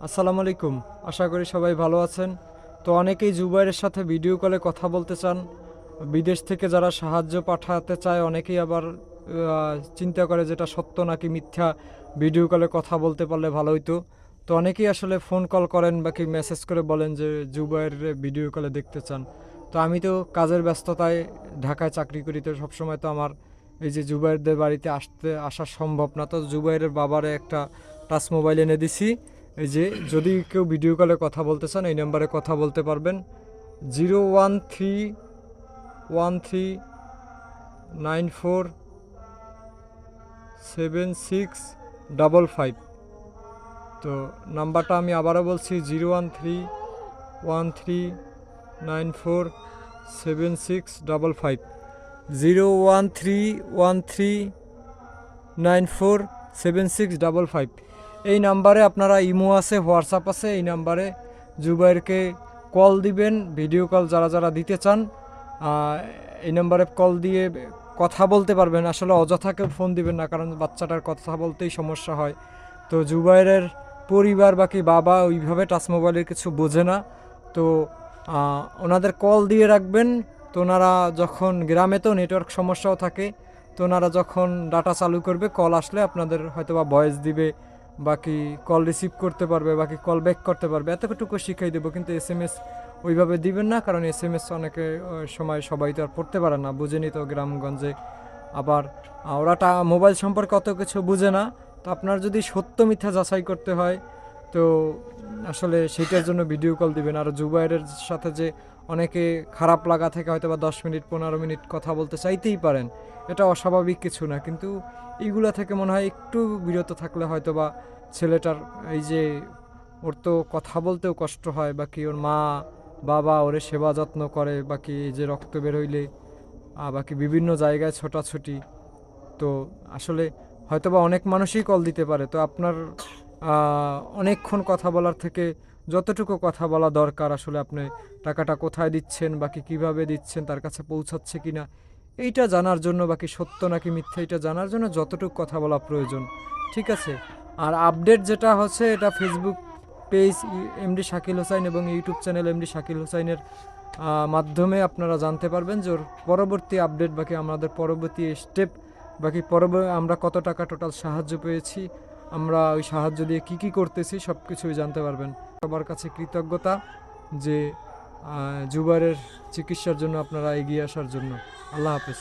আসসালামু আলাইকুম। আশা করি সবাই ভালো আছেন। তো অনেকেই জুবাইরের সাথে ভিডিও কলে কথা বলতে চান। বিদেশ থেকে যারা সাহায্য পাঠাতে চায় অনেকেই আবার চিন্তা করে যেটা সত্য নাকি মিথ্যা, ভিডিও কলে কথা বলতে পারলে ভালো হইতো। তো অনেকেই আসলে ফোন কল করেন বা কি মেসেজ করে বলেন যে জুবাইরের ভিডিও কলে দেখতে চান। তো আমি তো কাজের ব্যস্ততায় ঢাকায় চাকরি করি, তো সবসময় তো আমার এই যে জুবাইরদের বাড়িতে আসা সম্ভব না। তো জুবাইরের বাবারে একটা টাচ মোবাইল এনে দিছি। এই যে যদি কেউ ভিডিও কলে কথা বলতে চান এই নাম্বারে কথা বলতে পারবেন। 013 1394 7655। তো নাম্বারটা আমি আবারও বলছি, 013 1394 7655। 013 1394 7655। এই নাম্বারে আপনারা ইমো আছে, হোয়াটসঅ্যাপ আছে, এই নাম্বারে জুবাইরকে কল দিবেন। ভিডিও কল যারা যারা দিতে চান এই নাম্বারে কল দিয়ে কথা বলতে পারবেন। আসলে অযথা কেউ ফোন দিবেন না, কারণ বাচ্চাটার কথা বলতেই সমস্যা হয়। তো জুবাইরের পরিবার বাকি বাবা ওইভাবে টাচ মোবাইলের কিছু বোঝে না। তো ওনাদের কল দিয়ে রাখবেন। তো ওনারা যখন গ্রামে তো নেটওয়ার্ক সমস্যাও থাকে, তো ওনারা যখন ডাটা চালু করবে কল আসলে আপনাদের হয়তো বা ভয়েস দিবে, বাকি কল রিসিভ করতে পারবে, বাকি কল ব্যাক করতে পারবে, এতটুকু শিখিয়ে দেবো। কিন্তু SMS ওইভাবে দিবেন না, কারণ SMS অনেকে সময় সবাই তো আর পড়তে পারে না, বুঝেনি তো গ্রামগঞ্জে। আবার ওরা মোবাইল সম্পর্কে অত কিছু বুঝে না। তো আপনার যদি সত্য মিথ্যা যাচাই করতে হয় তো আসলে সেটার জন্য ভিডিও কল দিবেন। আর জুবাইরের সাথে যে অনেকে খারাপ লাগা থেকে হয়তো বা 10 মিনিট 15 মিনিট কথা বলতে চাইতেই পারেন, এটা অস্বাভাবিক কিছু না। কিন্তু এইগুলা থেকে মনে হয় একটু বিরত থাকলে হয়তো বা ছেলেটার এই যে ওর তো কথা বলতেও কষ্ট হয়, বাকি ওর মা বাবা ওরে সেবা যত্ন করে, বাকি এই যে রক্ত বের হইলে বাকি বিভিন্ন জায়গায় ছোটাছুটি। তো আসলে হয়তোবা অনেক মানুষই কল দিতে পারে। তো আপনার অনেকক্ষণ কথা বলার থেকে যতটুকু কথা বলা দরকার, আসলে আপনি টাকাটা কোথায় দিচ্ছেন, বাকি কিভাবে দিচ্ছেন, তার কাছে পৌঁছাচ্ছে কি না, এইটা জানার জন্য, বাকি সত্য নাকি মিথ্যা এইটা জানার জন্য যতটুকু কথা বলা প্রয়োজন, ঠিক আছে। আর আপডেট যেটা হচ্ছে এটা Facebook page MD Shakil Hossain এবং ইউটিউব চ্যানেল এমডি শাকিল হোসাইনের মাধ্যমে আপনারা জানতে পারবেন যে ওর পরবর্তী আপডেট, বাকি আমাদের পরবর্তী স্টেপ, বাকি আমরা কত টাকা টোটাল সাহায্য পেয়েছি, আমরা ওই সাহায্য দিয়ে কি কি করতেছি সব কিছুই জানতে পারবেন। সবার কাছে কৃতজ্ঞতা যে জুবারের চিকিৎসার জন্য আপনারা এগিয়ে আসার জন্য। আল্লাহ হাফেজ।